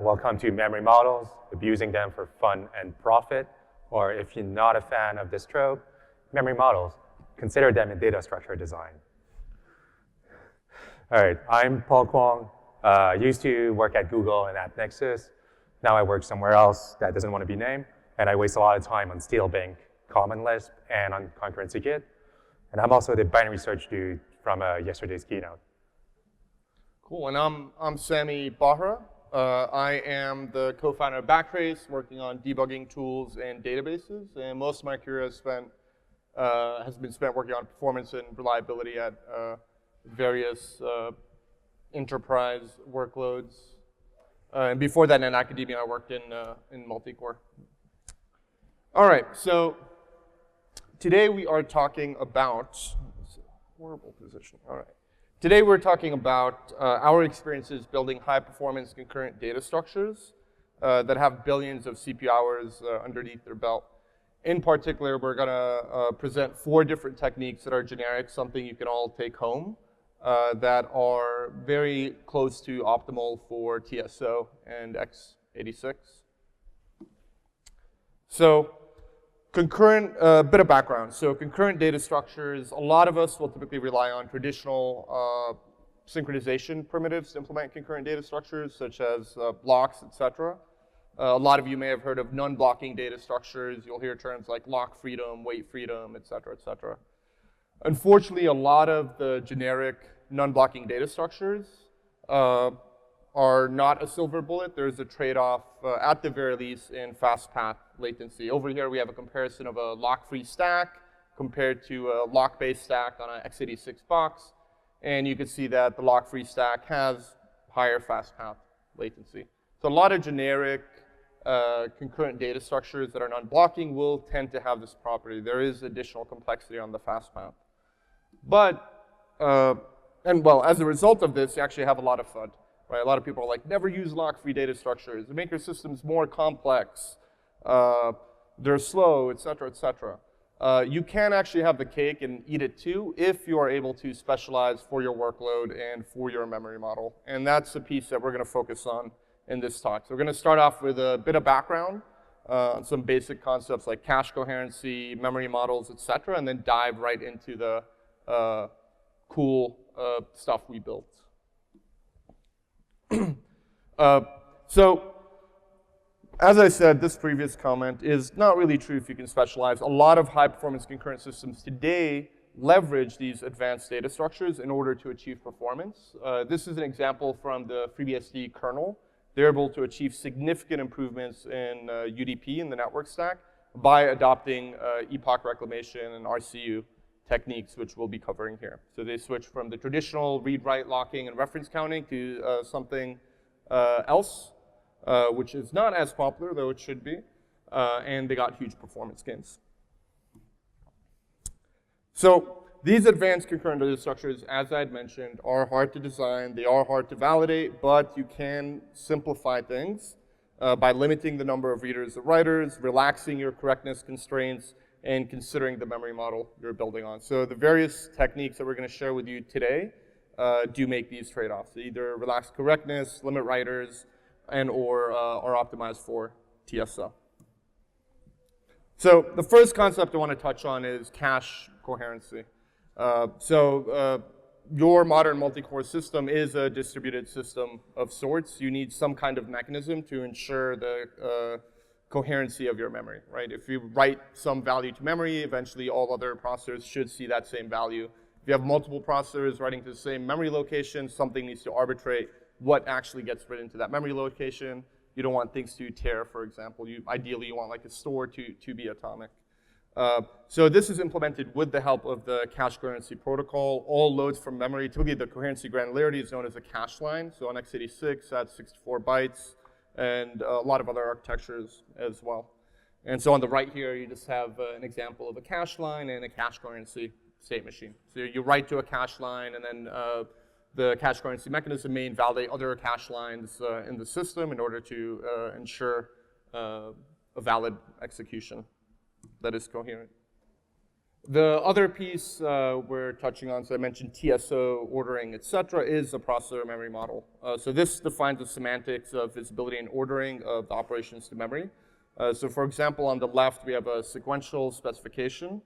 Welcome to memory models, abusing them for fun and profit. Or if you're not a fan of this trope, memory models, consider them in data structure design. All right, I'm Paul Khuong. Used to work at Google and at Nexus. Now I work somewhere else that doesn't want to be named, and I waste a lot of time on Steelbank, Common Lisp, and on Concurrency Kit. And I'm also the binary search dude from yesterday's keynote. Cool, and I'm Samy, Bahra. I am the co-founder of Backtrace, working on debugging tools and databases, and most of my career has been spent working on performance and reliability at various enterprise workloads. And before that, in academia, I worked in multi-core. All right, so today we are talking about, horrible position, all right. Today we're talking about our experiences building high-performance concurrent data structures that have billions of CPU hours underneath their belt. In particular, we're gonna present 4 different techniques that are generic, something you can all take home, that are very close to optimal for TSO and x86. So, concurrent, bit of background. So concurrent data structures, a lot of us will typically rely on traditional synchronization primitives to implement concurrent data structures, such as blocks, etc. A lot of you may have heard of non-blocking data structures. You'll hear terms like lock freedom, wait freedom, etc., etc. Unfortunately, a lot of the generic non-blocking data structures are not a silver bullet. There's a trade-off, at the very least, in fast path latency. Over here, we have a comparison of a lock-free stack compared to a lock-based stack on an x86 box. And you can see that the lock-free stack has higher fast path latency. So a lot of generic concurrent data structures that are non-blocking will tend to have this property. There is additional complexity on the fast path. But, as a result of this, you actually have a lot of FUD. Right? A lot of people are like, never use lock-free data structures. They make your systems more complex. They're slow, et cetera, et cetera. You can actually have the cake and eat it too if you are able to specialize for your workload and for your memory model. And that's the piece that we're going to focus on in this talk. So we're going to start off with a bit of background on some basic concepts like cache coherency, memory models, et cetera, and then dive right into the cool stuff we built. So, as I said, this previous comment is not really true if you can specialize. A lot of high-performance concurrent systems today leverage these advanced data structures in order to achieve performance. This is an example from the FreeBSD kernel. They're able to achieve significant improvements in UDP in the network stack by adopting epoch reclamation and RCU techniques, which we'll be covering here. So they switched from the traditional read-write locking and reference counting to something else, which is not as popular, though it should be, and they got huge performance gains. So these advanced concurrent data structures, as I'd mentioned, are hard to design, they are hard to validate, but you can simplify things by limiting the number of readers and writers, relaxing your correctness constraints, and considering the memory model you're building on. So the various techniques that we're going to share with you today do make these trade-offs. They either relax correctness, limit writers, and or are optimized for TSO. So the first concept I want to touch on is cache coherency. Your modern multi-core system is a distributed system of sorts. You need some kind of mechanism to ensure the coherency of your memory, right? If you write some value to memory, eventually all other processors should see that same value. If you have multiple processors writing to the same memory location, something needs to arbitrate what actually gets written to that memory location. You don't want things to tear, for example. Ideally, you want like a store to be atomic. So this is implemented with the help of the cache coherency protocol. All loads from memory, typically the coherency granularity is known as a cache line. So on x86, that's 64 bytes. And a lot of other architectures as well. And so on the right here, you just have an example of a cache line and a cache coherency state machine. So you write to a cache line, and then the cache coherency mechanism may invalidate other cache lines in the system in order to ensure a valid execution that is coherent. The other piece we're touching on, so I mentioned TSO, ordering, etc., is a processor memory model. So this defines the semantics of visibility and ordering of the operations to memory. So for example, on the left, we have a sequential specification.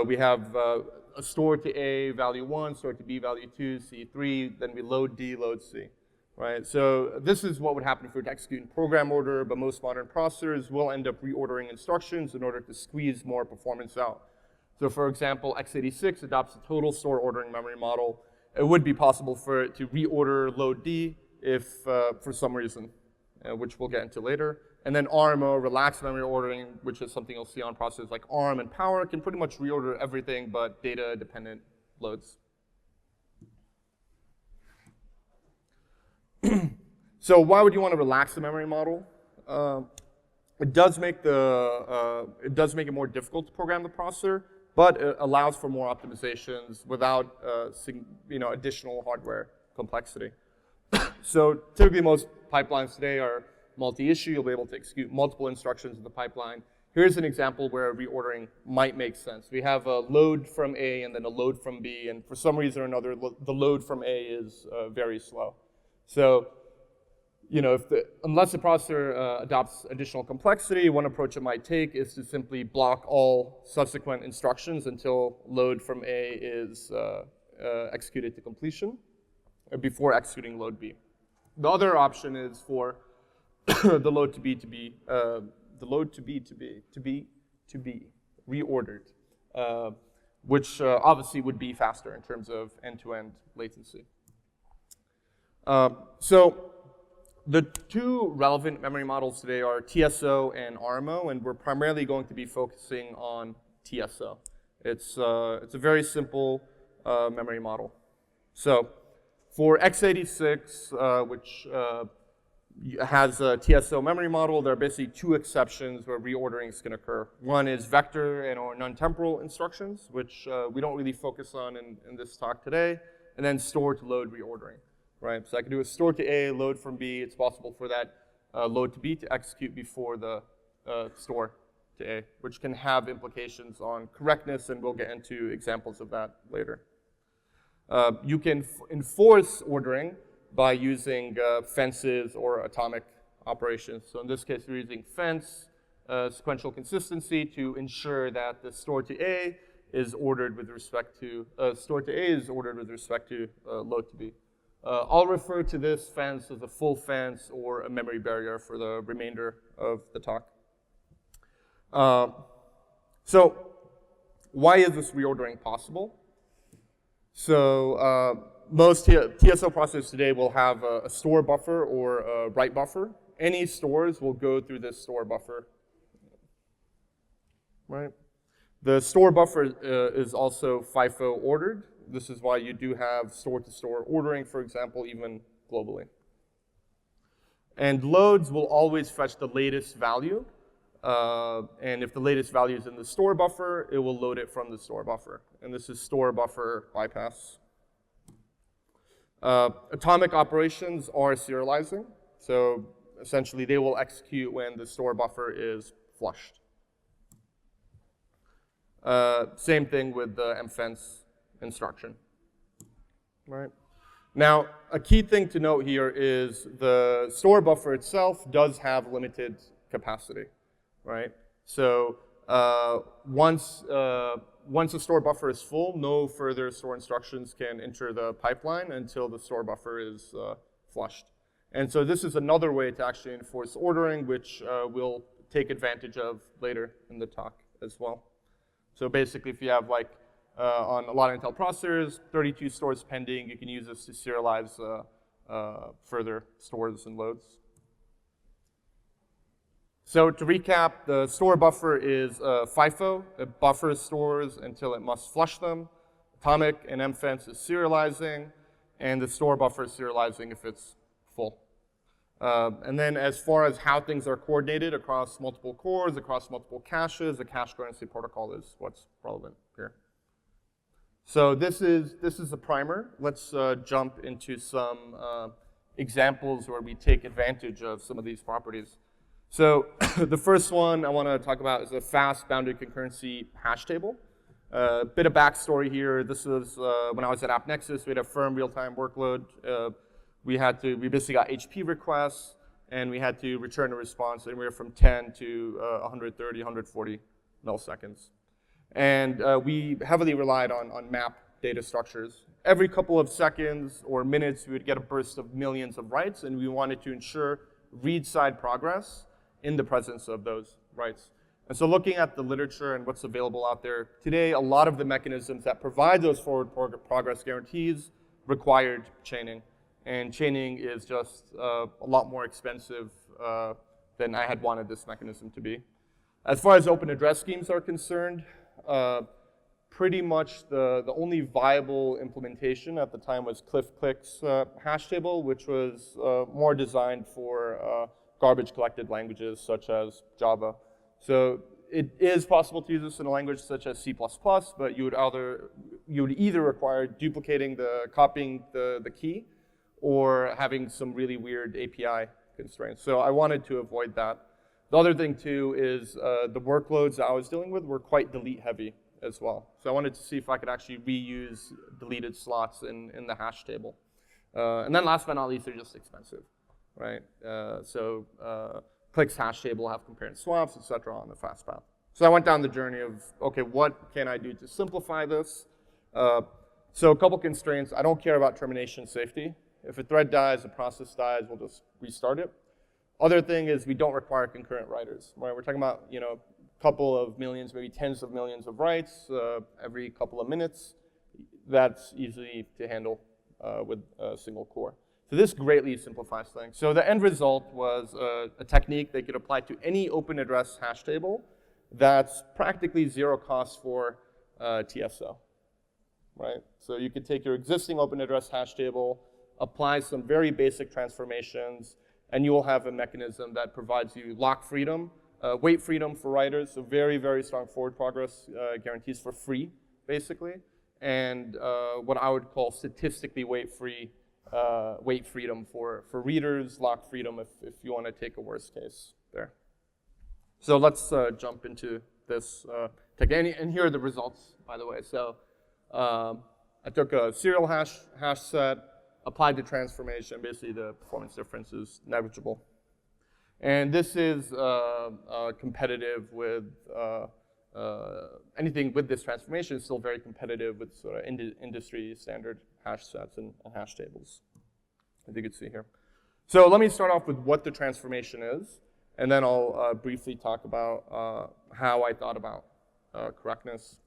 We have a store to A, value 1, store to B, value 2, C3, then we load D, load C, right? So this is what would happen if we were to execute in program order, but most modern processors will end up reordering instructions in order to squeeze more performance out. So for example, x86 adopts a total store ordering memory model. It would be possible for it to reorder load D if for some reason, which we'll get into later. And then RMO, relaxed memory ordering, which is something you'll see on processors like ARM and Power, can pretty much reorder everything but data-dependent loads. So why would you want to relax the memory model? It does make it more difficult to program the processor, but it allows for more optimizations without additional hardware complexity. So typically most pipelines today are multi-issue. You'll be able to execute multiple instructions in the pipeline. Here's an example where reordering might make sense. We have a load from A and then a load from B, and for some reason or another, the load from A is very slow. So, unless the processor adopts additional complexity, one approach it might take is to simply block all subsequent instructions until load from A is executed to completion before executing load B. The other option is for the load to be reordered, which obviously would be faster in terms of end-to-end latency. So the two relevant memory models today are TSO and RMO, and we're primarily going to be focusing on TSO. It's a very simple memory model. So for x86, which has a TSO memory model, there are basically two exceptions where reordering is going to occur. One is vector and or non-temporal instructions, which we don't really focus on in this talk today, and then store to load reordering, right? So I can do a store to A, load from B. It's possible for that load to B to execute before the store to A, which can have implications on correctness, and we'll get into examples of that later. You can enforce ordering by using fences or atomic operations. So in this case, we're using fence, sequential consistency to ensure that the store to A is ordered with respect to load to B. I'll refer to this fence as a full fence or a memory barrier for the remainder of the talk. So why is this reordering possible? So most TSO processors today will have a store buffer or a write buffer. Any stores will go through this store buffer, right? The store buffer is also FIFO ordered. This is why you do have store-to-store ordering, for example, even globally. And loads will always fetch the latest value. And if the latest value is in the store buffer, it will load it from the store buffer. And this is store buffer bypass. Atomic operations are serializing. So essentially, they will execute when the store buffer is flushed. Same thing with the mfence instruction, right? Now, a key thing to note here is the store buffer itself does have limited capacity, right? So once the store buffer is full, no further store instructions can enter the pipeline until the store buffer is flushed. And so this is another way to actually enforce ordering, which we'll take advantage of later in the talk as well. So basically, if you have on a lot of Intel processors, 32 stores pending, you can use this to serialize further stores and loads. So to recap, the store buffer is FIFO. It buffers stores until it must flush them. Atomic and mfence is serializing, and the store buffer is serializing if it's full. And then as far as how things are coordinated across multiple cores, across multiple caches, the cache coherency protocol is what's relevant here. So this is a primer. Let's jump into some examples where we take advantage of some of these properties. So the first one I want to talk about is a fast bounded concurrency hash table. Bit of backstory here. This was when I was at AppNexus. We had a firm real-time workload. We basically got HP requests, and we had to return a response anywhere from 10 to 130, 140 milliseconds. And we heavily relied on map data structures. Every couple of seconds or minutes, we would get a burst of millions of writes, and we wanted to ensure read-side progress in the presence of those writes. And so looking at the literature and what's available out there today, a lot of the mechanisms that provide those forward progress guarantees required chaining. And chaining is just a lot more expensive than I had wanted this mechanism to be. As far as open address schemes are concerned, pretty much the only viable implementation at the time was CliffClick's hash table, which was more designed for garbage collected languages such as Java. So it is possible to use this in a language such as C++, but you would either require copying the key or having some really weird API constraints. So I wanted to avoid that. The other thing too is the workloads that I was dealing with were quite delete heavy as well. So I wanted to see if I could actually reuse deleted slots in the hash table. And then last but not least, they're just expensive, right? Click's hash table have concurrent swaps, et cetera, on the fast path. So I went down the journey of, okay, what can I do to simplify this? So a couple constraints. I don't care about termination safety. If a thread dies, a process dies, we'll just restart it. Other thing is we don't require concurrent writers. Right? We're talking about, a couple of millions, maybe tens of millions of writes every couple of minutes. That's easy to handle with a single core. So this greatly simplifies things. So the end result was a technique they could apply to any open address hash table that's practically zero cost for TSO, right? So you could take your existing open address hash table, apply some very basic transformations, and you will have a mechanism that provides you lock freedom, wait freedom for writers, so very, very strong forward progress guarantees for free, basically, and what I would call statistically wait freedom for readers, lock freedom if you want to take a worst case there. So let's jump into this technique, and here are the results, by the way. So I took a serial hash set, applied the transformation, basically the performance difference is negligible. And this is competitive with anything with this transformation is still very competitive with sort of industry standard hash sets and hash tables, as you can see here. So let me start off with what the transformation is, and then I'll briefly talk about how I thought about correctness.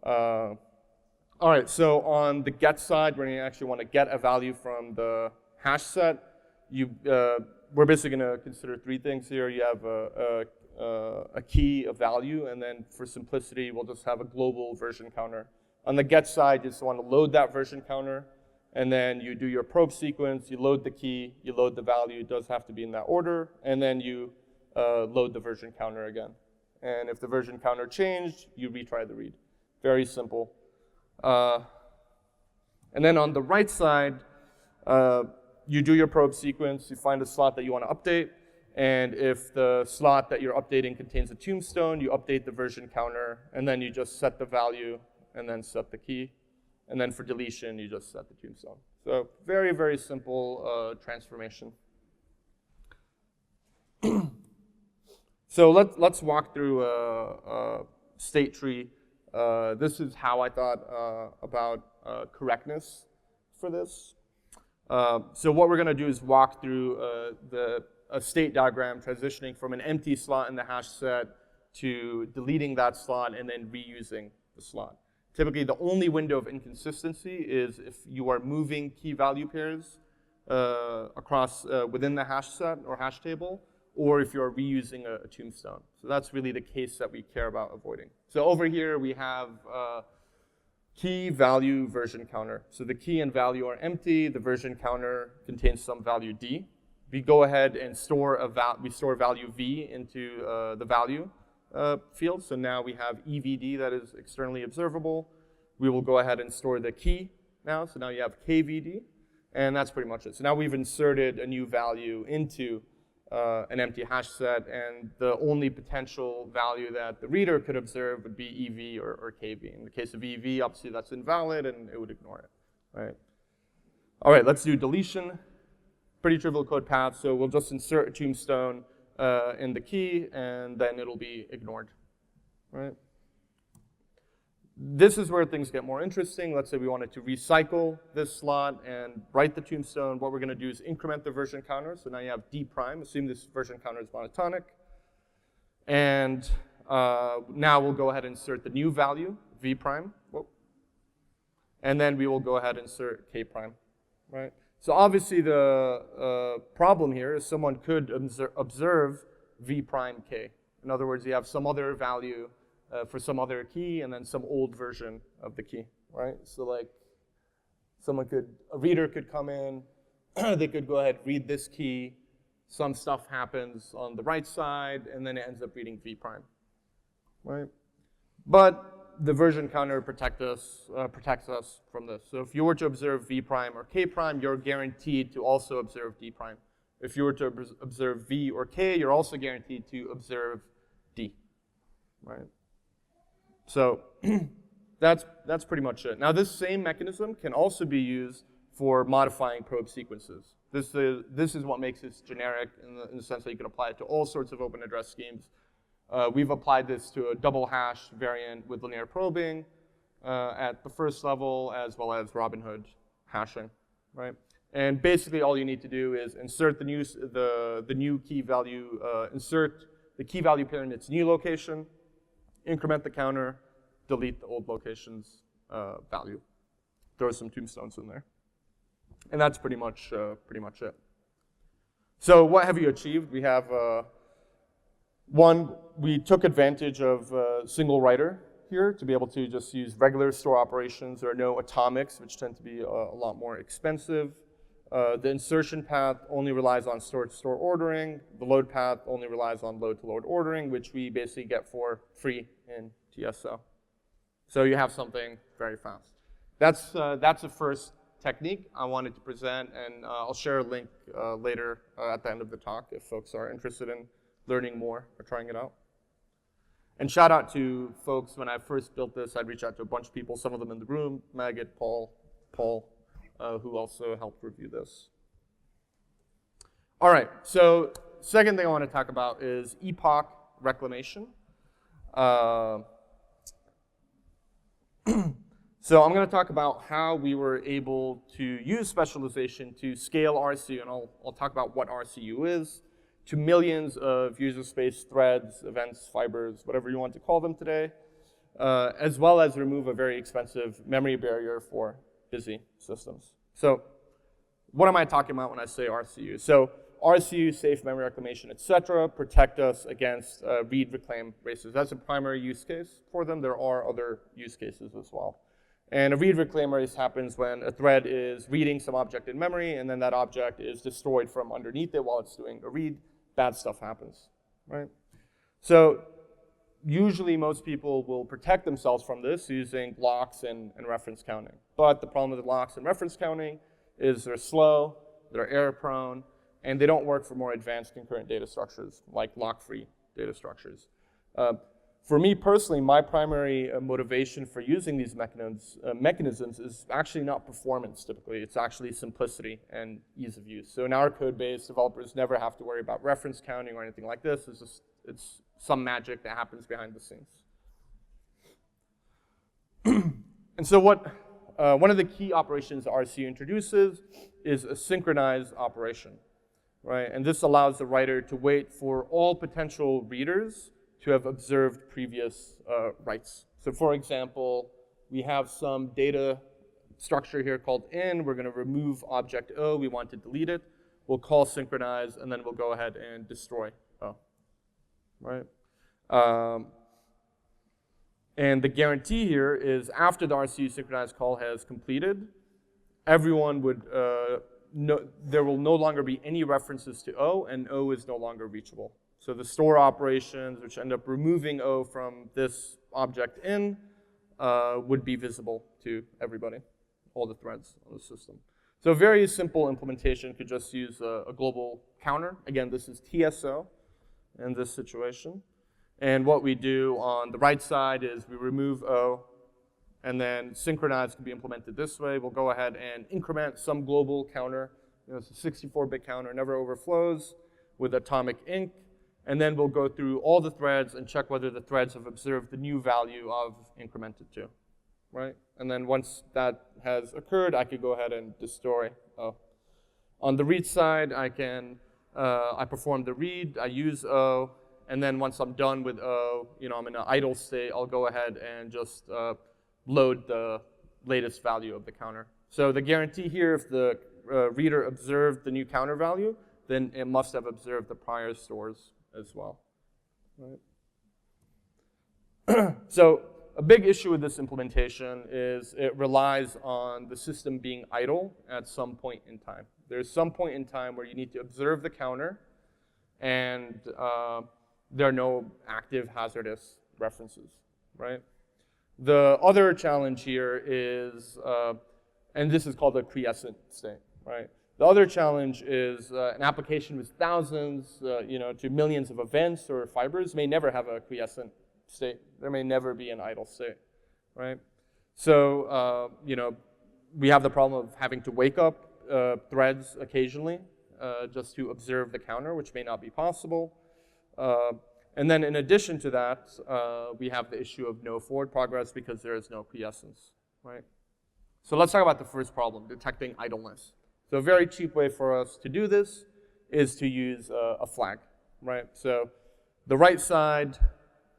All right, so on the get side, when you actually want to get a value from the hash set, we're basically going to consider three things here. You have a key, a value, and then for simplicity, we'll just have a global version counter. On the get side, you just want to load that version counter, and then you do your probe sequence, you load the key, you load the value, it does have to be in that order, and then you load the version counter again. And if the version counter changed, you retry the read. Very simple. And then on the right side, you do your probe sequence, you find a slot that you want to update, and if the slot that you're updating contains a tombstone, you update the version counter, and then you just set the value, and then set the key. And then for deletion, you just set the tombstone. So very, very simple transformation. So let's walk through a state tree. This is how I thought about correctness for this. So what we're going to do is walk through a state diagram transitioning from an empty slot in the hash set to deleting that slot and then reusing the slot. Typically, the only window of inconsistency is if you are moving key value pairs across within the hash set or hash table, or if you're reusing a tombstone. So that's really the case that we care about avoiding. So over here, we have key value version counter. So the key and value are empty. The version counter contains some value D. We go ahead and store value V into the value field. So now we have EVD that is externally observable. We will go ahead and store the key now. So now you have KVD, and that's pretty much it. So now we've inserted a new value into an empty hash set, and the only potential value that the reader could observe would be EV or KV. In the case of EV, obviously that's invalid, and it would ignore it, right? All right, let's do deletion. Pretty trivial code path, so we'll just insert a tombstone in the key, and then it'll be ignored, right? This is where things get more interesting. Let's say we wanted to recycle this slot and write the tombstone. What we're going to do is increment the version counter. So now you have D prime. Assume this version counter is monotonic. And now we'll go ahead and insert the new value, V prime. Whoa. And then we will go ahead and insert K prime, right? So obviously the problem here is someone could observe V prime K. In other words, you have some other value for some other key, and then some old version of the key, right? So like, a reader could come in, they could go ahead, read this key, some stuff happens on the right side, and then it ends up reading V prime, right? But the version counter protects us from this. So if you were to observe V prime or K prime, you're guaranteed to also observe D prime. If you were to observe V or K, you're also guaranteed to observe D, right? So that's pretty much it. Now this same mechanism can also be used for modifying probe sequences. This is what makes this generic in the sense that you can apply it to all sorts of open address schemes. We've applied this to a double hash variant with linear probing at the first level, as well as Robinhood hashing, right? And basically all you need to do is insert the new key value, insert the key value pair in its new location, increment the counter, delete the old location's value. Throw some tombstones in there. And that's pretty much it. So what have you achieved? We have, one, we took advantage of single writer here to be able to just use regular store operations. There are no atomics, which tend to be a lot more expensive. The insertion path only relies on store-to-store ordering. The load path only relies on load-to-load ordering, which we basically get for free in TSO. So you have something very fast. That's the first technique I wanted to present, and I'll share a link later at the end of the talk if folks are interested in learning more or trying it out. And shout out to folks, when I first built this, I'd reach out to a bunch of people, some of them in the room, Maggot, Paul, who also helped review this. All right, so second thing I want to talk about is epoch reclamation. So I'm going to talk about how we were able to use specialization to scale RCU, and I'll talk about what RCU is, to millions of user space threads, events, fibers, whatever you want to call them today, as well as remove a very expensive memory barrier for busy systems. So what am I talking about when I say RCU? So RCU, safe memory reclamation, etc., protect us against read reclaim races. That's a primary use case for them. There are other use cases as well. And a read reclaim race happens when a thread is reading some object in memory, and then that object is destroyed from underneath it while it's doing a read. Bad stuff happens, right? So usually most people will protect themselves from this using locks and reference counting. But the problem with the locks and reference counting is they're slow, they're error prone, and they don't work for more advanced concurrent data structures like lock-free data structures. For me personally, my primary motivation for using these mechanisms is actually not performance typically, it's actually simplicity and ease of use. So in our code base, developers never have to worry about reference counting or anything like this. It's some magic that happens behind the scenes. And so one of the key operations RCU introduces is a synchronized operation, right? And this allows the writer to wait for all potential readers to have observed previous writes. So for example, we have some data structure here called in. We're going to remove object O. We want to delete it. We'll call synchronize, and then we'll go ahead and destroy O, right? And the guarantee here is after the RCU synchronize call has completed, everyone would there will no longer be any references to O, and O is no longer reachable. So the store operations, which end up removing O from this object in, would be visible to everybody, all the threads on the system. So a very simple implementation could just use a global counter. Again, this is TSO in this situation. And what we do on the right side is we remove O, and then synchronize can be implemented this way. We'll go ahead and increment some global counter. It's a 64-bit counter, never overflows, with atomic inc. And then we'll go through all the threads and check whether the threads have observed the new value of incremented to, right? And then once that has occurred, I could go ahead and destroy O. On the read side, I perform the read, I use O, and then once I'm done with O, I'm in an idle state, I'll go ahead and just load the latest value of the counter. So the guarantee here, if the reader observed the new counter value, then it must have observed the prior stores as well. Right? So a big issue with this implementation is it relies on the system being idle at some point in time. There's some point in time where you need to observe the counter, and there are no active hazardous references, right? The other challenge here is, and this is called a quiescent state, right? The other challenge is an application with thousands, to millions of events or fibers may never have a quiescent state. There may never be an idle state, right? So, we have the problem of having to wake up threads occasionally just to observe the counter, which may not be possible. And then in addition to that, we have the issue of no forward progress because there is no quiescence, right? So let's talk about the first problem, detecting idleness. So a very cheap way for us to do this is to use a flag, right? So the right side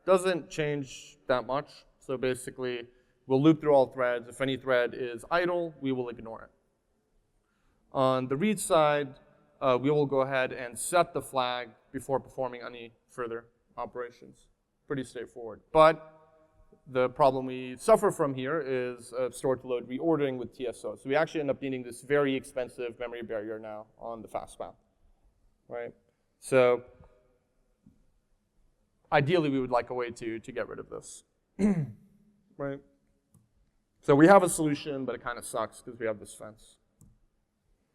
doesn't change that much. So basically, we'll loop through all threads. If any thread is idle, we will ignore it. On the read side, we will go ahead and set the flag before performing any further operations. Pretty straightforward. But the problem we suffer from here is store-to-load reordering with TSO. So we actually end up needing this very expensive memory barrier now on the fast path, right? So ideally, we would like a way to get rid of this, right? So we have a solution, but it kind of sucks because we have this fence.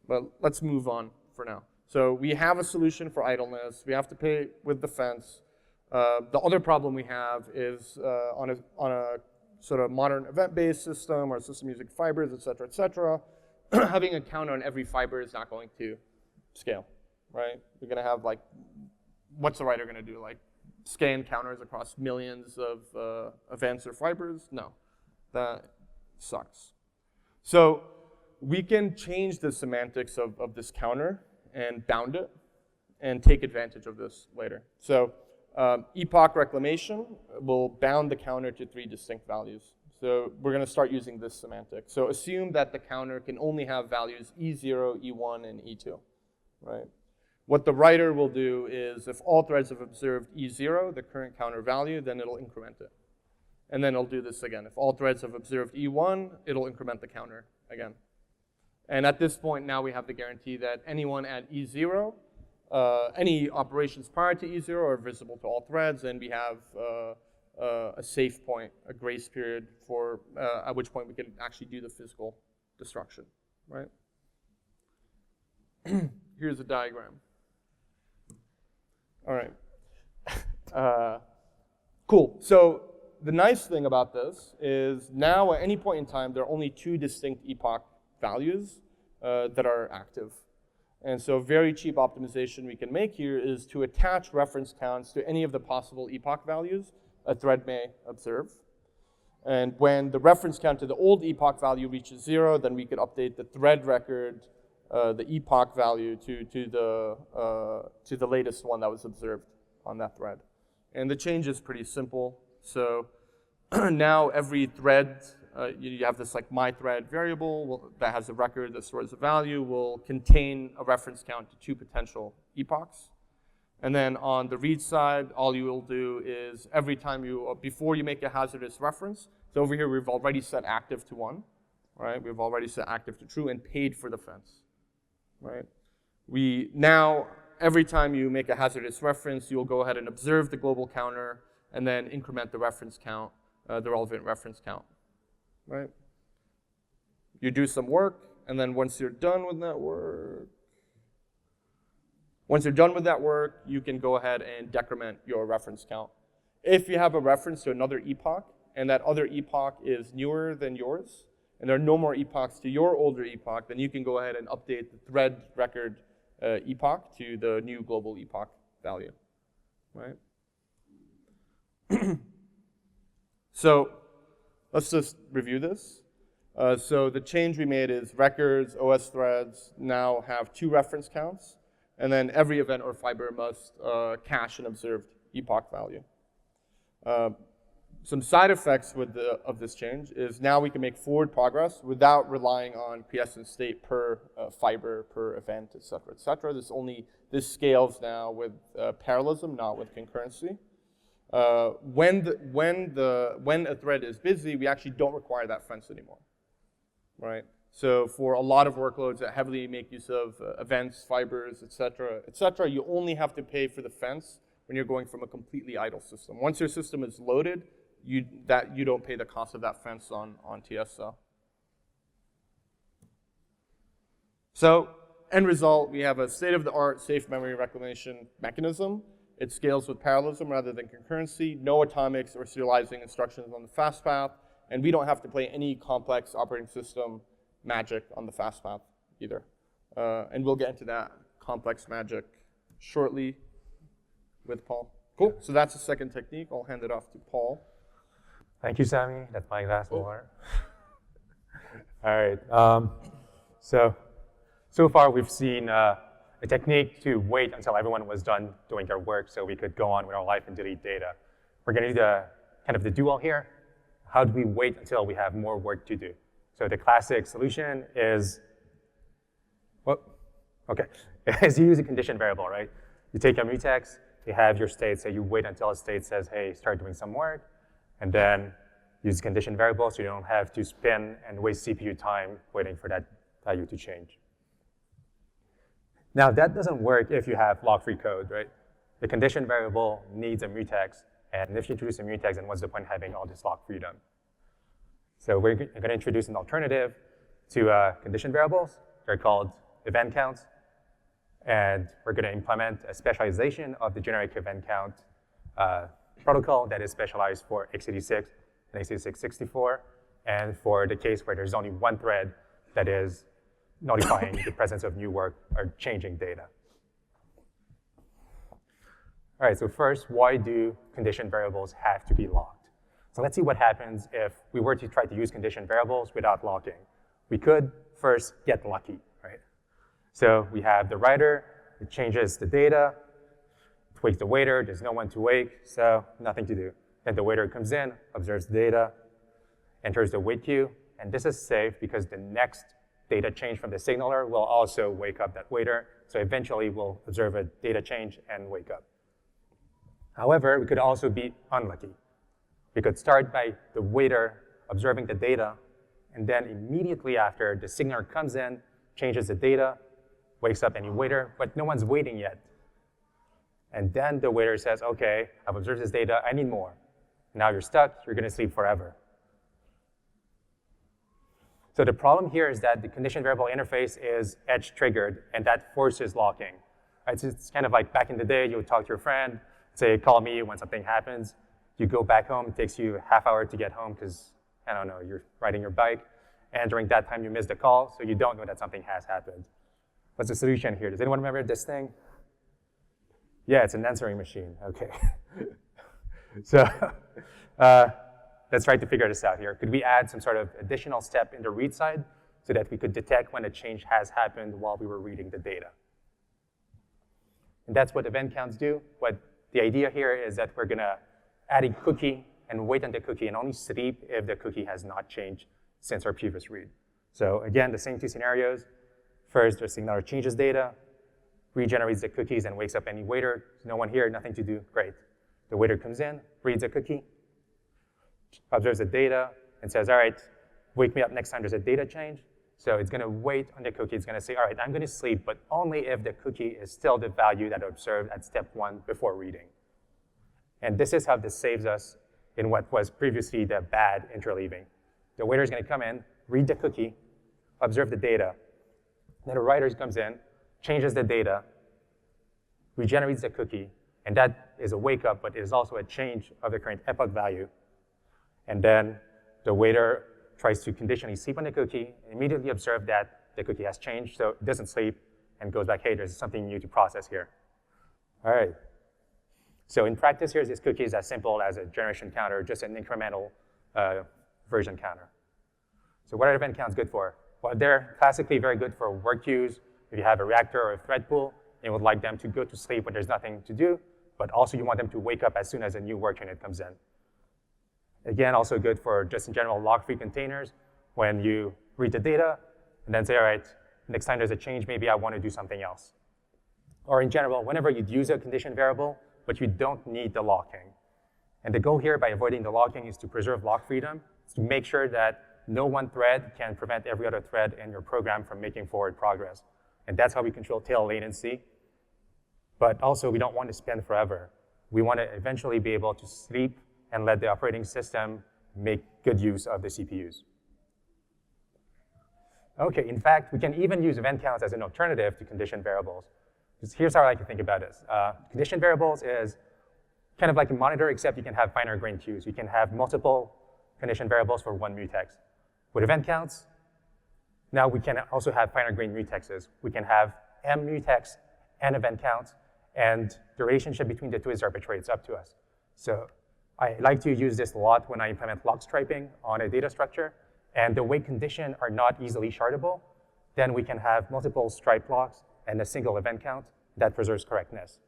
But let's move on for now. So we have a solution for idleness. We have to pay with the fence. The other problem we have is on a sort of modern event-based system or system using fibers, et cetera, having a counter on every fiber is not going to scale, right? We're going to have what's the writer going to do? Scan counters across millions of events or fibers? No, that sucks. So we can change the semantics of this counter and bound it and take advantage of this later. So epoch reclamation will bound the counter to 3 distinct values. So we're going to start using this semantic. So assume that the counter can only have values E0, E1, and E2, right? What the writer will do is if all threads have observed E0, the current counter value, then it'll increment it. And then it'll do this again. If all threads have observed E1, it'll increment the counter again. And at this point, now we have the guarantee that anyone at E0, any operations prior to E0 are visible to all threads, and we have a safe point, a grace period for at which point we can actually do the physical destruction, right? Here's a diagram. All right. Cool. So the nice thing about this is now at any point in time, there are only 2 distinct epoch values that are active. And so a very cheap optimization we can make here is to attach reference counts to any of the possible epoch values a thread may observe. And when the reference count to the old epoch value reaches 0, then we could update the thread record, the epoch value to the latest one that was observed on that thread. And the change is pretty simple. So now every thread, you have this my thread variable that has a record that stores a value, will contain a reference count to 2 potential epochs. And then on the read side, all you will do is every time before you make a hazardous reference, so over here we've already set active to 1, right? We've already set active to true and paid for the fence, right? Now, every time you make a hazardous reference, you'll go ahead and observe the global counter and then increment the reference count, the relevant reference count, right? You do some work, And then once you're done with that work, you can go ahead and decrement your reference count. If you have a reference to another epoch, and that other epoch is newer than yours, and there are no more epochs to your older epoch, then you can go ahead and update the thread record epoch to the new global epoch value, right? So let's just review this. So the change we made is records, OS threads now have 2 reference counts, and then every event or fiber must cache an observed epoch value. Some side effects of this change is now we can make forward progress without relying on quiescent state per fiber, per event, et cetera, et cetera. This scales now with parallelism, not with concurrency. When a thread is busy, we actually don't require that fence anymore, right? So for a lot of workloads that heavily make use of events, fibers, et cetera, you only have to pay for the fence when you're going from a completely idle system. Once your system is loaded, you don't pay the cost of that fence on TSL. So end result, we have a state-of-the-art safe memory reclamation mechanism. It scales with parallelism rather than concurrency, no atomics or serializing instructions on the fast path, and we don't have to play any complex operating system magic on the fast path either. And we'll get into that complex magic shortly with Paul. Cool, so that's the second technique. I'll hand it off to Paul. Thank you, Samy. That's my glass of water. All right. So far we've seen a technique to wait until everyone was done doing their work so we could go on with our life and delete data. We're going to do the dual here. How do we wait until we have more work to do? So the classic solution is, is you use a condition variable, right? You take your mutex, you have your state, so you wait until a state says, hey, start doing some work, and then use condition variable so you don't have to spin and waste CPU time waiting for that value to change. Now that doesn't work if you have log-free code, right? The condition variable needs a mutex, and if you introduce a mutex, then what's the point of having all this log freedom? So we're going to introduce an alternative to condition variables. They're called event counts, and we're going to implement a specialization of the generic event count protocol that is specialized for x86 and x86-64, and for the case where there's only one thread that is notifying the presence of new work or changing data. All right, so first, why do condition variables have to be locked? So let's see what happens if we were to try to use condition variables without locking. We could first get lucky, right? So we have the writer, it changes the data, it wakes the waiter, there's no one to wake, so nothing to do. Then the waiter comes in, observes the data, enters the wait queue, and this is safe because the next data change from the signaler will also wake up that waiter, so eventually we'll observe a data change and wake up. However, we could also be unlucky. We could start by the waiter observing the data, and then immediately after, the signaler comes in, changes the data, wakes up any waiter, but no one's waiting yet. And then the waiter says, okay, I've observed this data, I need more. Now you're stuck, you're gonna sleep forever. So the problem here is that the condition variable interface is edge triggered, and that forces locking. It's kind of like back in the day, you would talk to your friend, say, call me when something happens. You go back home, it takes you a half hour to get home because, I don't know, you're riding your bike, and during that time you miss the call, so you don't know that something has happened. What's the solution here? Does anyone remember this thing? Yeah, it's an answering machine, okay. So let's try to figure this out here. Could we add some sort of additional step in the read side so that we could detect when a change has happened while we were reading the data? And that's what event counts do. What the idea here is that we're gonna add a cookie and wait on the cookie and only sleep if the cookie has not changed since our previous read. So again, the same two scenarios. First, the signaler changes data, regenerates the cookies and wakes up any waiter. There's no one here, nothing to do, great. The waiter comes in, reads a cookie, observes the data, and says, all right, wake me up next time there's a data change. So it's gonna wait on the cookie, it's gonna say, all right, I'm gonna sleep, but only if the cookie is still the value that I observed at step 1 before reading. And this is how this saves us in what was previously the bad interleaving. The waiter is gonna come in, read the cookie, observe the data. Then a writer comes in, changes the data, regenerates the cookie, and that is a wake up, but it is also a change of the current epoch value. And then the waiter tries to conditionally sleep on the cookie, immediately observe that the cookie has changed, so it doesn't sleep, and goes back, hey, there's something new to process here. All right. So in practice here, this cookie is as simple as a generation counter, just an incremental version counter. So what are event counts good for? Well, they're classically very good for work queues. If you have a reactor or a thread pool, you would like them to go to sleep when there's nothing to do, but also you want them to wake up as soon as a new work unit comes in. Again, also good for just in general log-free containers when you read the data and then say, all right, next time there's a change, maybe I want to do something else. Or in general, whenever you'd use a condition variable, but you don't need the locking. And the goal here by avoiding the locking is to preserve lock freedom, to make sure that no one thread can prevent every other thread in your program from making forward progress. And that's how we control tail latency. But also, we don't want to spend forever. We want to eventually be able to sleep and let the operating system make good use of the CPUs. Okay, in fact, we can even use event counts as an alternative to condition variables. Here's how I like to think about this. Condition variables is kind of like a monitor, except you can have finer grained queues. You can have multiple condition variables for one mutex. With event counts, now we can also have finer grained mutexes. We can have M mutex and event counts, and the relationship between the two is arbitrary. It's up to us. So I like to use this a lot when I implement log striping on a data structure, and the weight condition are not easily shardable. Then we can have multiple stripe logs and a single event count that preserves correctness.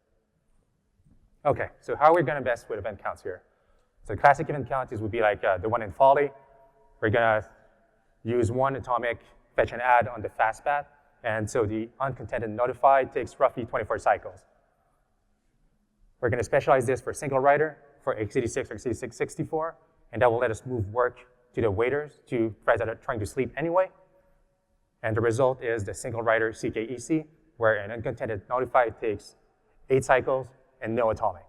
Okay, so how are we going to best with event counts here? So classic event count would be like the one in Folly. We're going to use one atomic fetch and add on the fast path, and so the uncontended notify takes roughly 24 cycles. We're going to specialize this for single writer, for x86 or x86-64, and that will let us move work to the waiters, to threads that are trying to sleep anyway. And the result is the single writer CKEC, where an uncontended notify takes 8 cycles and no atomic.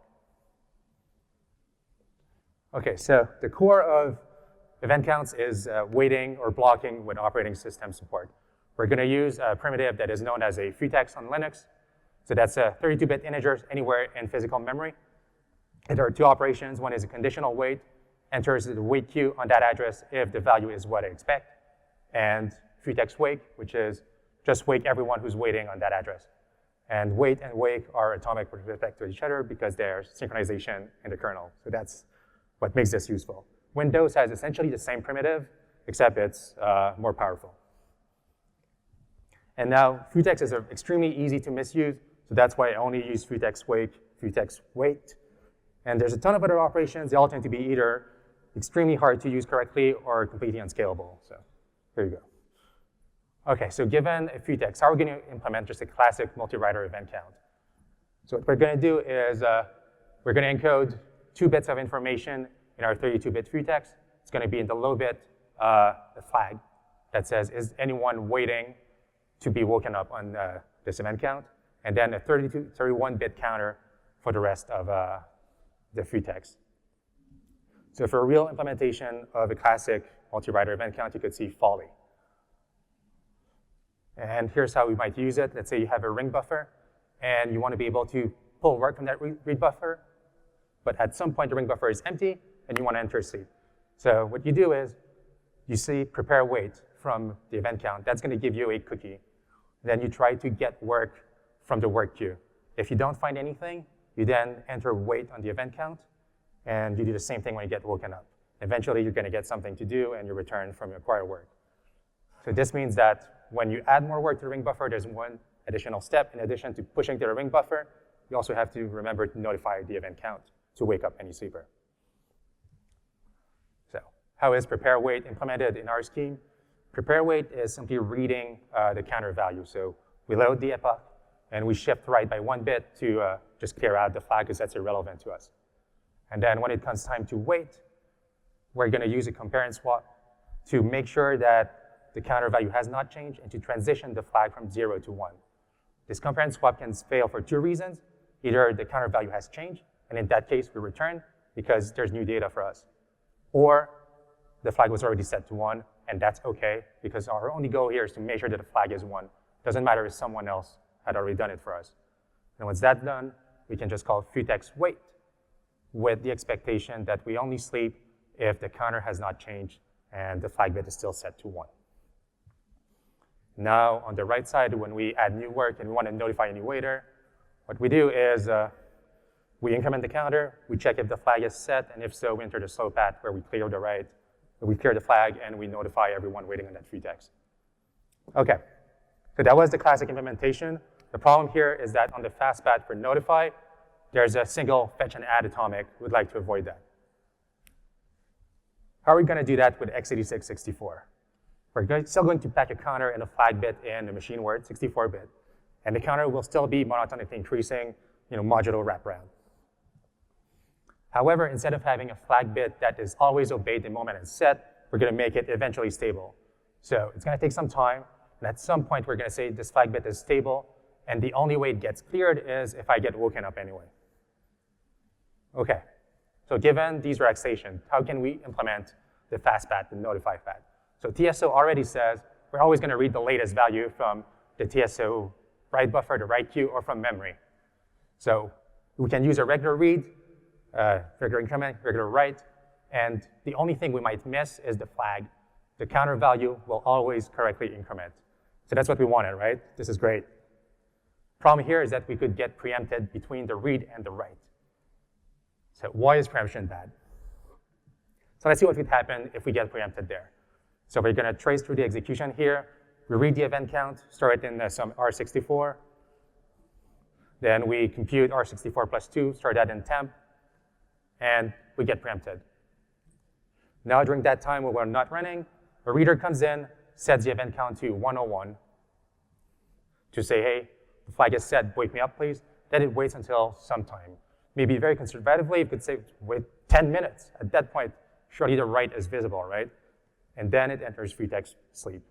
Okay, so the core of event counts is waiting or blocking with operating system support. We're going to use a primitive that is known as a freetext on Linux. So that's 32-bit integers anywhere in physical memory. And there are two operations. One is a conditional wait, enters the wait queue on that address if the value is what I expect, and freetext wake, which is just wake everyone who's waiting on that address. And wait and wake are atomic with respect to each other because they're synchronization in the kernel. So that's what makes this useful. Windows has essentially the same primitive, except it's more powerful. And now freetext is extremely easy to misuse, so that's why I only use freetext wake, freetext wait. And there's a ton of other operations. They all tend to be either extremely hard to use correctly or completely unscalable. So there you go. Okay, so given a freetext, how are we going to implement just a classic multi-writer event count? So what we're going to do is we're going to encode 2 bits of information in our 32-bit freetext. It's going to be in the low bit a flag that says, is anyone waiting to be woken up on this event count? And then a 31-bit counter for the rest of the freetext. So for a real implementation of a classic multi-writer event count, you could see Folly. And here's how we might use it. Let's say you have a ring buffer, and you want to be able to pull work from that read buffer, but at some point the ring buffer is empty, and you want to enter sleep. So what you do is you see prepare wait from the event count. That's going to give you a cookie. Then you try to get work from the work queue. If you don't find anything, you then enter wait on the event count, and you do the same thing when you get woken up. Eventually, you're going to get something to do, and you return from your prior work. So this means that when you add more work to the ring buffer, there's one additional step. In addition to pushing to the ring buffer, you also have to remember to notify the event count to wake up any sleeper. So how is prepare wait implemented in our scheme? Prepare wait is simply reading the counter value. So we load the epoch, and we shift right by 1 bit to just clear out the flag because that's irrelevant to us. And then when it comes time to wait, we're going to use a concurrent swap to make sure that the counter value has not changed and to transition the flag from 0 to 1. This concurrent swap can fail for 2 reasons. Either the counter value has changed, and in that case, we return because there's new data for us. Or the flag was already set to 1, and that's okay, because our only goal here is to make sure that the flag is 1. Doesn't matter if someone else had already done it for us. And once that's done, we can just call footex wait with the expectation that we only sleep if the counter has not changed and the flag bit is still set to 1. Now, on the right side, when we add new work and we want to notify a new waiter, what we do is we increment the counter, we check if the flag is set, and if so, we enter the slow path where we clear the flag, and we notify everyone waiting on that footex. Okay, so that was the classic implementation. The problem here is that on the fast path for notify, there's a single fetch and add atomic. We'd like to avoid that. How are we going to do that with x86-64? We're still going to pack a counter and a flag bit in the machine word, 64-bit, and the counter will still be monotonically increasing, modulo wraparound. However, instead of having a flag bit that is always obeyed the moment it's set, we're going to make it eventually stable. So it's going to take some time, and at some point we're going to say this flag bit is stable, and the only way it gets cleared is if I get woken up anyway. Okay, so given these relaxations, how can we implement the fast path, the notify path? So TSO already says we're always going to read the latest value from the TSO write buffer, the write queue, or from memory. So we can use a regular read, regular increment, regular write, and the only thing we might miss is the flag. The counter value will always correctly increment. So that's what we wanted, right? This is great. Problem here is that we could get preempted between the read and the write. So why is preemption bad? So let's see what would happen if we get preempted there. So we're going to trace through the execution here. We read the event count, store it in some R64. Then we compute R64 plus 2, store that in temp, and we get preempted. Now during that time when we're not running, a reader comes in, sets the event count to 101 to say, hey, the flag is set, wake me up please. Then it waits until some time. Maybe very conservatively, it could say wait 10 minutes. At that point, surely the write is visible, right? And then it enters footex sleep.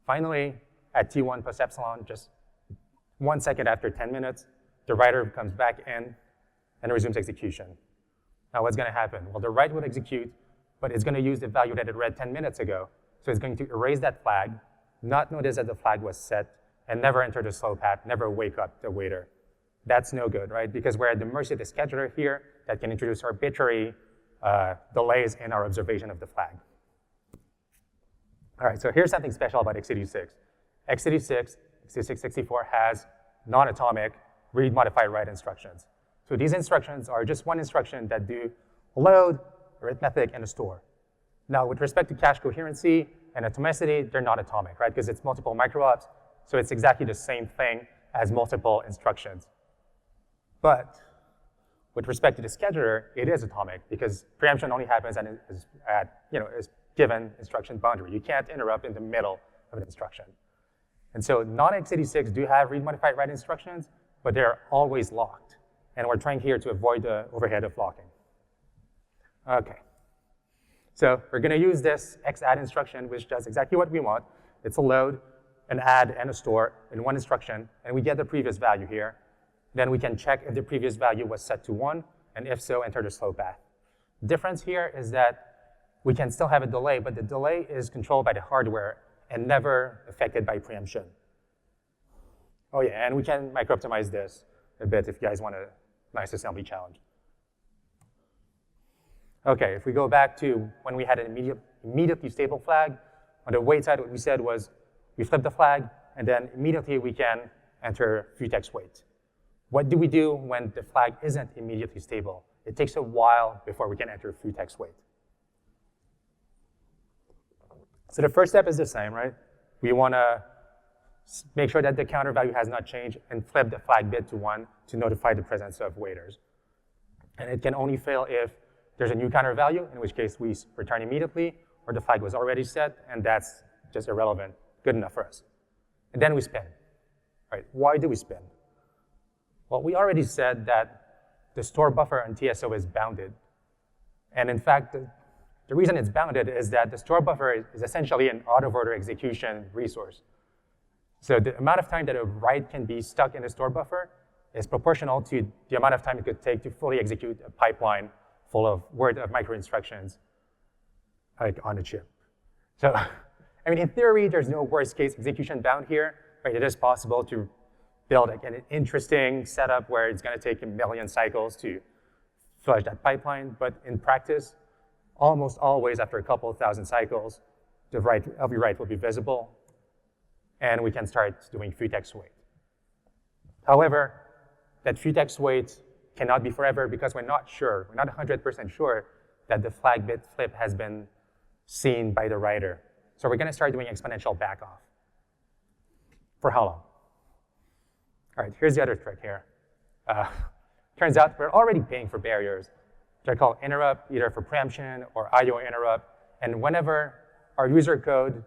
Finally, at T1 plus epsilon, just 1 second after 10 minutes, the writer comes back in and resumes execution. Now what's going to happen? Well, the write will execute, but it's going to use the value that it read 10 minutes ago. So it's going to erase that flag, not notice that the flag was set, and never enter the slow path, never wake up the waiter. That's no good, right? Because we're at the mercy of the scheduler here that can introduce arbitrary delays in our observation of the flag. All right, so here's something special about x86. x86-64 has non-atomic read, modify, write instructions. So these instructions are just one instruction that do a load, arithmetic, and a store. Now, with respect to cache coherency and atomicity, they're not atomic, right? Because it's multiple micro-ops, so it's exactly the same thing as multiple instructions. But with respect to the scheduler, it is atomic because preemption only happens at a given instruction boundary. You can't interrupt in the middle of an instruction. And so non-x86 do have read, modify, write instructions, but they're always locked. And we're trying here to avoid the overhead of locking. Okay. So we're going to use this xadd instruction, which does exactly what we want. It's a load, an add, and a store in one instruction, and we get the previous value here. Then we can check if the previous value was set to 1, and if so, enter the slow path. The difference here is that we can still have a delay, but the delay is controlled by the hardware and never affected by preemption. Oh yeah, and we can micro-optimize this a bit if you guys want a nice assembly challenge. Okay, if we go back to when we had an immediately stable flag, on the wait side, what we said was we flip the flag, and then immediately we can enter footex wait. What do we do when the flag isn't immediately stable? It takes a while before we can enter footex wait. So the first step is the same, right? We want to make sure that the counter value has not changed and flip the flag bit to 1 to notify the presence of waiters. And it can only fail if there's a new counter value, in which case we return immediately, or the flag was already set, and that's just irrelevant, good enough for us. And then we spin. Right? Why do we spin? Well, we already said that the store buffer on TSO is bounded. And in fact, the reason it's bounded is that the store buffer is essentially an out-of-order execution resource. So the amount of time that a write can be stuck in the store buffer is proportional to the amount of time it could take to fully execute a pipeline full of micro instructions like on a chip. So, I mean, in theory, there's no worst case execution bound here, right? It is possible to build like, an interesting setup where it's going to take a million cycles to flush that pipeline, but in practice, almost always after a couple of thousand cycles, every write will be visible, and we can start doing few text wait. However, that few text wait cannot be forever because we're not 100% sure that the flag bit flip has been seen by the writer. So we're going to start doing exponential backoff. For how long? All right, here's the other trick here. Turns out we're already paying for barriers. They're called interrupt, either for preemption or IO interrupt. And whenever our user code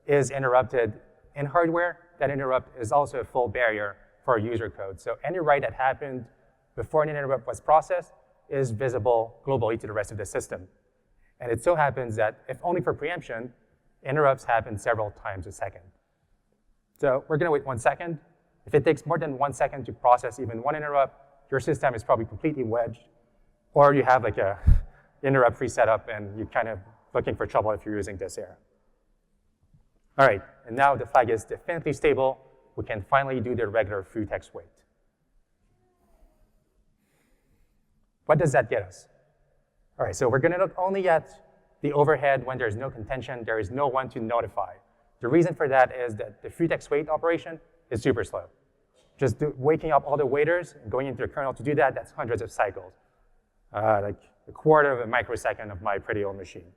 is interrupted in hardware, that interrupt is also a full barrier for our user code. So any write that happened before an interrupt was processed is visible globally to the rest of the system. And it so happens that if only for preemption, interrupts happen several times a second. So we're going to wait 1 second. If it takes more than 1 second to process even one interrupt, your system is probably completely wedged, or you have like a interrupt-free setup and you're kind of looking for trouble if you're using this here. All right, and now the flag is definitely stable. We can finally do the regular few text wait. What does that get us? All right, so we're going to look only at the overhead when there's no contention. There is no one to notify. The reason for that is that the few text wait operation is super slow. Just waking up all the waiters and going into the kernel to do that, that's hundreds of cycles. Like a quarter of a microsecond of my pretty old machine.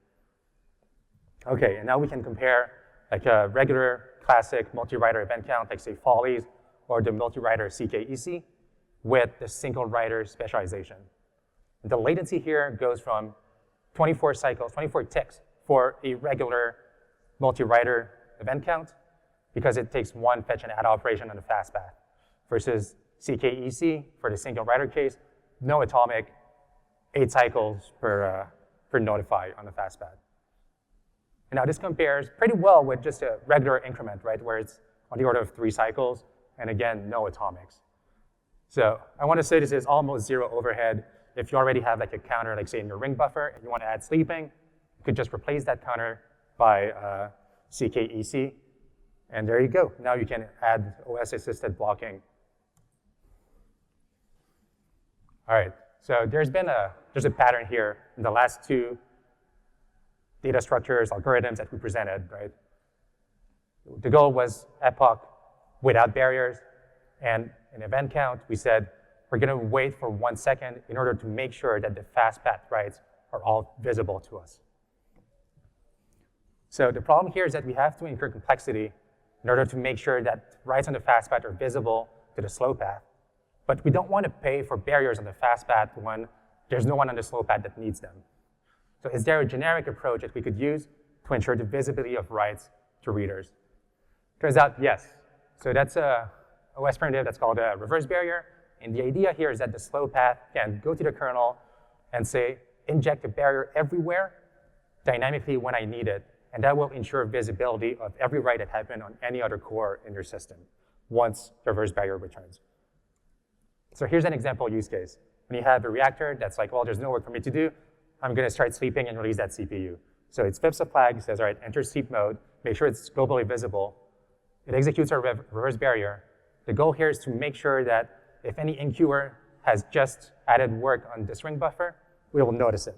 Okay, and now we can compare like a regular classic multi-writer event count, like say Follies, or the multi-writer CppCon with the single writer specialization. The latency here goes from 24 cycles, 24 ticks for a regular multi-writer event count because it takes one fetch and add operation on the fast path versus CppCon for the single writer case, no atomic, 8 cycles per notify on the fast path. And now this compares pretty well with just a regular increment, right, where it's on the order of 3 cycles, and again, no atomics. So I want to say this is almost zero overhead. If you already have like a counter, like say in your ring buffer, and you want to add sleeping, you could just replace that counter by CppCon, and there you go. Now you can add OS-assisted blocking. All right, so there's a pattern here in the last 2 data structures, algorithms that we presented, right? The goal was epoch without barriers, and in event count, we said we're going to wait for 1 second in order to make sure that the fast path writes are all visible to us. So the problem here is that we have to incur complexity in order to make sure that writes on the fast path are visible to the slow path. But we don't want to pay for barriers on the fast path when there's no one on the slow path that needs them. So is there a generic approach that we could use to ensure the visibility of writes to readers? Turns out, yes. So that's a OS primitive that's called a reverse barrier. And the idea here is that the slow path can go to the kernel and say, inject a barrier everywhere dynamically when I need it. And that will ensure visibility of every write that happened on any other core in your system once the reverse barrier returns. So here's an example use case. When you have a reactor that's like, well, there's no work for me to do, I'm going to start sleeping and release that CPU. So it flips a flag, says, all right, enter sleep mode, make sure it's globally visible. It executes our reverse barrier. The goal here is to make sure that if any enqueuer has just added work on this ring buffer, we will notice it.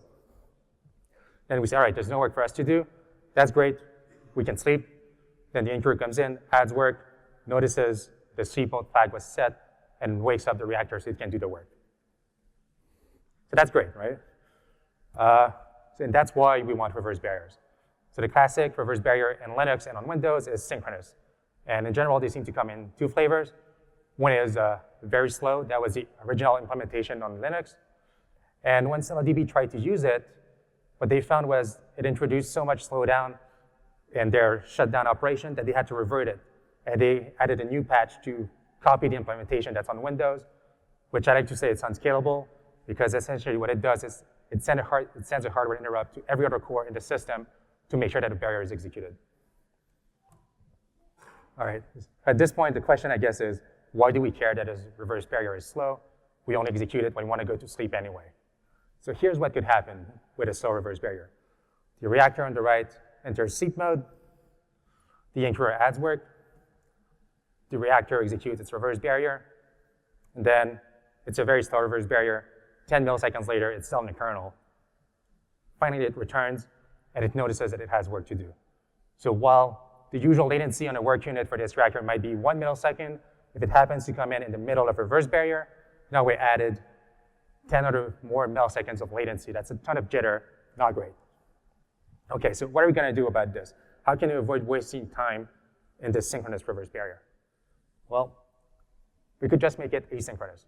Then we say, all right, there's no work for us to do. That's great. We can sleep. Then the enqueuer comes in, adds work, notices the sleep mode flag was set, and wakes up the reactor so it can do the work. So that's great, right? And that's why we want reverse barriers. So the classic reverse barrier in Linux and on Windows is synchronous. And in general, they seem to come in 2 flavors. One is very slow. That was the original implementation on Linux. And when SoloDB tried to use it, what they found was it introduced so much slowdown in their shutdown operation that they had to revert it. And they added a new patch to copy the implementation that's on Windows, which I like to say it's unscalable, because essentially what it does is it sends a hardware interrupt to every other core in the system to make sure that a barrier is executed. All right, at this point, the question, I guess, is why do we care that a reverse barrier is slow? We only execute it when we want to go to sleep anyway. So here's what could happen with a slow reverse barrier. The reactor on the right enters sleep mode. The anchorer adds work. The reactor executes its reverse barrier. And then it's a very slow reverse barrier. 10 milliseconds later, it's still in the kernel. Finally, it returns, and it notices that it has work to do. So while the usual latency on a work unit for this reactor might be 1 millisecond, if it happens to come in the middle of reverse barrier, now we added 10 or more milliseconds of latency. That's a ton of jitter, not great. Okay, so what are we going to do about this? How can we avoid wasting time in this synchronous reverse barrier? Well, we could just make it asynchronous.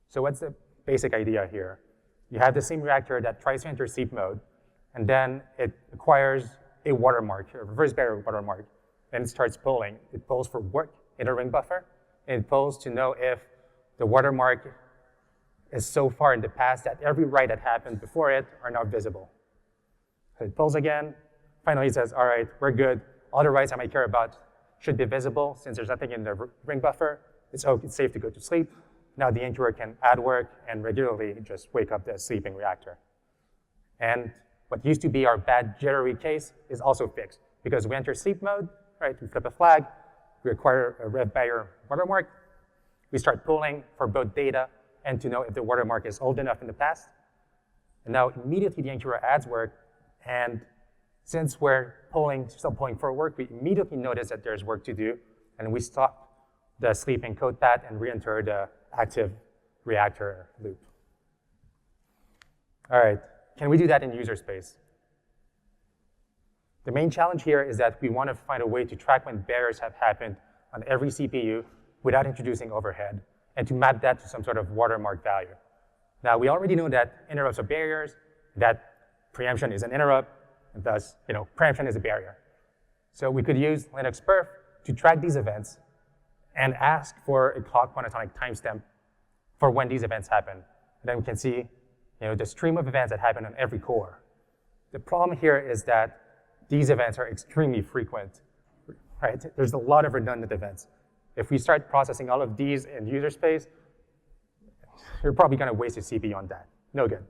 So what's the basic idea here? You have the same reactor that tries to enter sleep mode, and then it acquires a watermark, a reverse barrier watermark, and it starts polling. It polls for work in a ring buffer, and it polls to know if the watermark is so far in the past that every write that happened before it are now visible. So it polls again. Finally, it says, all right, we're good. All the writes I might care about should be visible. Since there's nothing in the ring buffer, it's safe to go to sleep. Now the anchorer can add work and regularly just wake up the sleeping reactor. And what used to be our bad jittery case is also fixed. Because we enter sleep mode, right? We flip a flag, we acquire a rev barrier watermark, we start polling for both data and to know if the watermark is old enough in the past. And now immediately the anchorer adds work, and since we're still polling for work, we immediately notice that there's work to do, and we stop the sleeping code path and re-enter the active reactor loop. All right, can we do that in user space? The main challenge here is that we want to find a way to track when barriers have happened on every CPU without introducing overhead, and to map that to some sort of watermark value. Now, we already know that interrupts are barriers, that preemption is an interrupt, and thus, preemption is a barrier. So we could use Linux perf to track these events and ask for a clock monotonic timestamp for when these events happen. And then we can see the stream of events that happen on every core. The problem here is that these events are extremely frequent, right? There's a lot of redundant events. If we start processing all of these in user space, you're probably going to waste your CPU on that. No good.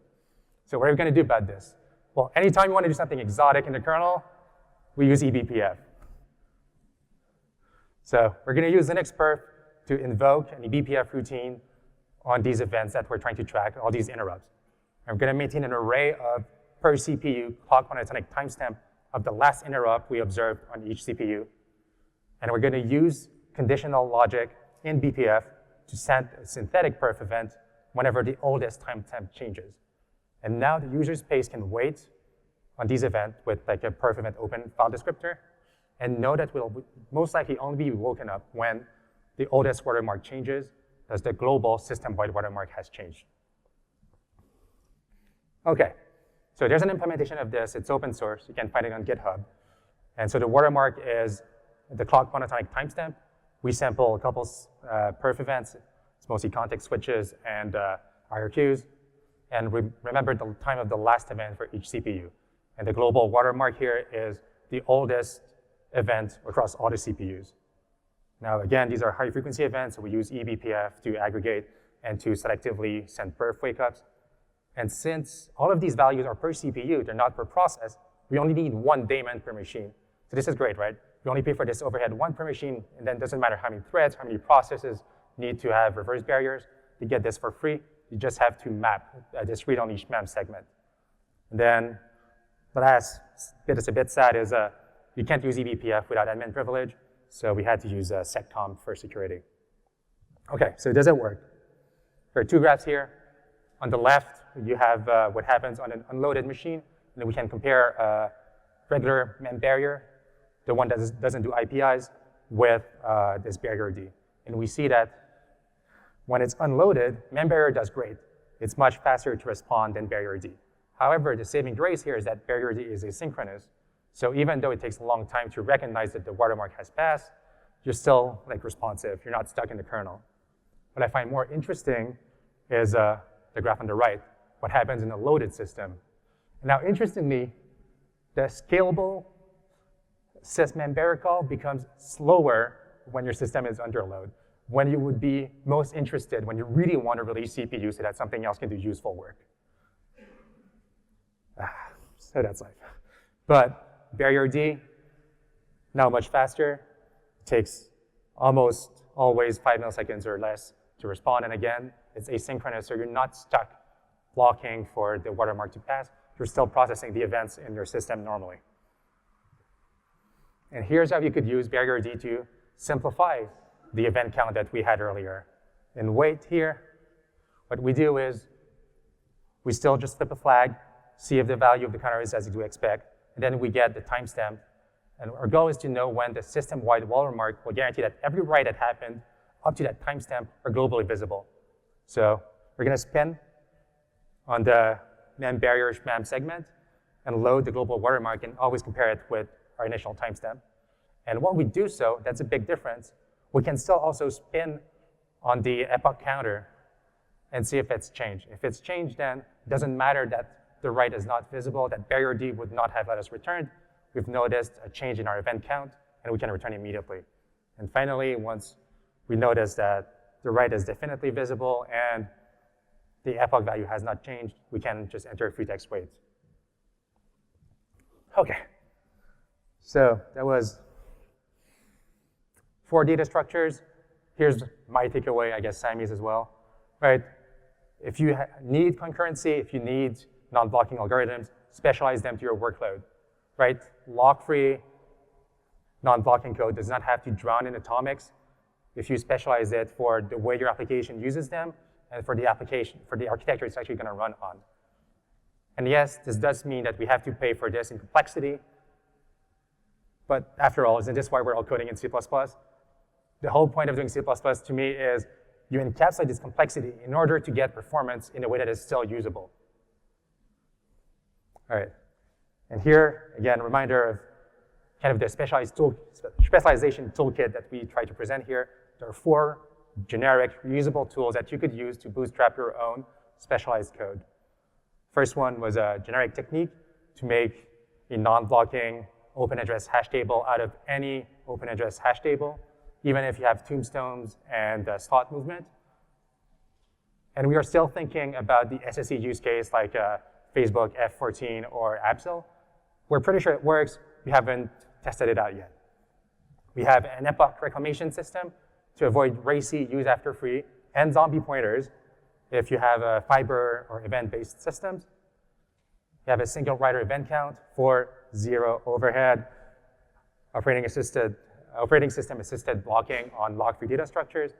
So what are we going to do about this? Well, anytime you want to do something exotic in the kernel, we use eBPF. So we're going to use Linux perf to invoke an eBPF routine on these events that we're trying to track, all these interrupts. And we're going to maintain an array of per CPU clock monotonic timestamp of the last interrupt we observed on each CPU. And we're going to use conditional logic in BPF to send a synthetic perf event whenever the oldest timestamp changes. And now the user space can wait on these events with like a perf event open file descriptor and know that we'll most likely only be woken up when the oldest watermark changes, as the global system-wide watermark has changed. Okay, so there's an implementation of this. It's open source. You can find it on GitHub. And so the watermark is the clock monotonic timestamp. We sample a couple perf events. It's mostly context switches and IRQs. And we remember the time of the last event for each CPU. And the global watermark here is the oldest event across all the CPUs. Now, again, these are high-frequency events, so we use eBPF to aggregate and to selectively send perf wake-ups. And since all of these values are per CPU, they're not per process, we only need one daemon per machine. So this is great, right? We only pay for this overhead one per machine, and then it doesn't matter how many threads, how many processes need to have reverse barriers. You get this for free. You just have to map this read-only mem segment. And then the last bit is a bit sad is you can't use eBPF without admin privilege, so we had to use seccomp for security. Okay, so does it work? There are two graphs here. On the left, you have what happens on an unloaded machine, and then we can compare regular mem barrier, the one that doesn't do IPIs, with this barrier D. And we see that when it's unloaded, mem barrier does great. It's much faster to respond than barrier D. However, the saving grace here is that barrier D is asynchronous. So even though it takes a long time to recognize that the watermark has passed, you're still responsive. You're not stuck in the kernel. What I find more interesting is the graph on the right, what happens in a loaded system. Now, interestingly, the scalable sysmem barrier call becomes slower when your system is under load, when you would be most interested, when you really want to release CPU so that something else can do useful work. So that's life. But barrier D, now much faster, takes almost always 5 milliseconds or less to respond. And again, it's asynchronous, so you're not stuck blocking for the watermark to pass. You're still processing the events in your system normally. And here's how you could use barrier D to simplify the event count that we had earlier. In wait here, what we do is we still just flip a flag, see if the value of the counter is as you expect, and then we get the timestamp. And our goal is to know when the system-wide watermark will guarantee that every write that happened up to that timestamp are globally visible. So we're going to spin on the mem barrier mem segment and load the global watermark and always compare it with our initial timestamp. And when we do so, that's a big difference. We can still also spin on the epoch counter and see if it's changed. If it's changed, then it doesn't matter that the write is not visible, that barrier D would not have let us return. We've noticed a change in our event count, and we can return immediately. And finally, once we notice that the write is definitely visible and the epoch value has not changed, we can just enter free text wait. Okay, so that was 4 data structures. Here's my takeaway, I guess Samy's as well, right? If you need concurrency, if you need non-blocking algorithms, specialize them to your workload, right? Lock-free non-blocking code does not have to drown in atomics if you specialize it for the way your application uses them and for the application, for the architecture it's actually going to run on. And yes, this does mean that we have to pay for this in complexity. But after all, isn't this why we're all coding in C++? The whole point of doing C++ to me is you encapsulate this complexity in order to get performance in a way that is still usable. All right. And here, again, a reminder of kind of the specialization toolkit that we try to present here. There are 4 generic, reusable tools that you could use to bootstrap your own specialized code. First one was a generic technique to make a non-blocking open address hash table out of any open address hash table, even if you have tombstones and slot movement. And we are still thinking about the SSE use case like Facebook F14 or Absol. We're pretty sure it works. We haven't tested it out yet. We have an epoch reclamation system to avoid racy use after free and zombie pointers if you have a fiber or event-based systems. You have a single writer event count for 0 overhead, operating system assisted blocking on lock-free data structures.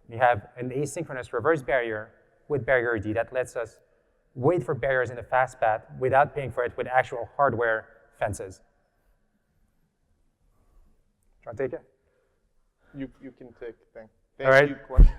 You have an asynchronous reverse barrier with barrier D that lets us wait for barriers in the fast path without paying for it with actual hardware fences. Do you want to take it? You can take. Thank All right. you. Question.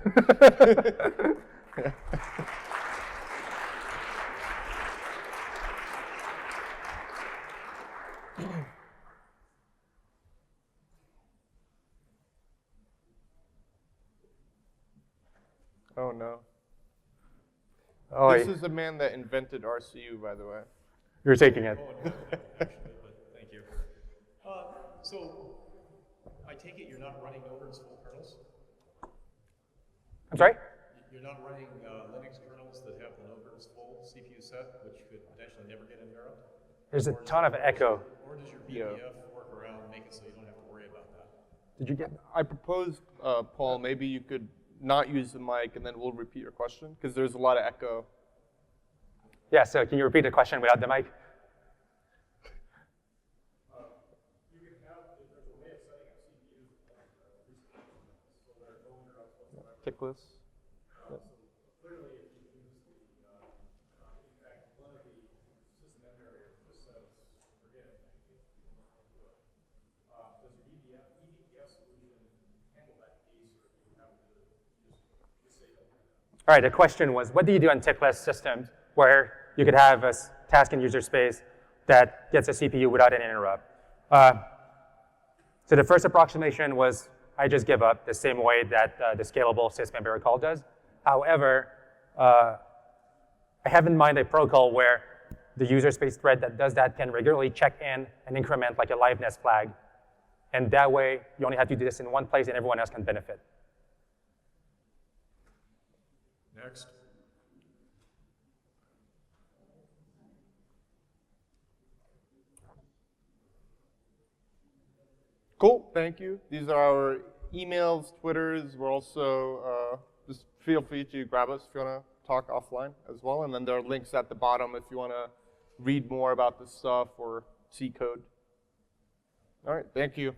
Oh no. Oh, This is the man that invented RCU, by the way. You're taking it. Oh, no, actually, but thank you. So I take it you're not running over its full kernels? I'm sorry? You're not running Linux kernels that have the Novert's full CPU set, which could potentially never get interrupted? There's a ton of echo. Or does your BPF work around make it so you don't have to worry about that? Did you get? I proposed, Paul, maybe you could not use the mic and then we'll repeat your question because there's a lot of echo. Yeah, so can you repeat the question without the mic? You can have, there's a way of setting up CPUs so there are no interrupts whatsoever. Tickless. So clearly, if you use the, in fact, one of the system end barriers just says, forget it, you don't do it. Does your eBPF solution handle that case, or do you have to just disable that? All right, the question was, what do you do on tickless systems where you could have a task in user space that gets a CPU without an interrupt? So the first approximation was, I just give up the same way that the scalable sysmember call does. However, I have in mind a protocol where the user space thread that does that can regularly check in and increment like a liveness flag. And that way, you only have to do this in one place and everyone else can benefit. Next. Cool, thank you. These are our emails, Twitters. We're also, just feel free to grab us if you want to talk offline as well. And then there are links at the bottom if you want to read more about this stuff or see code. All right, thank you.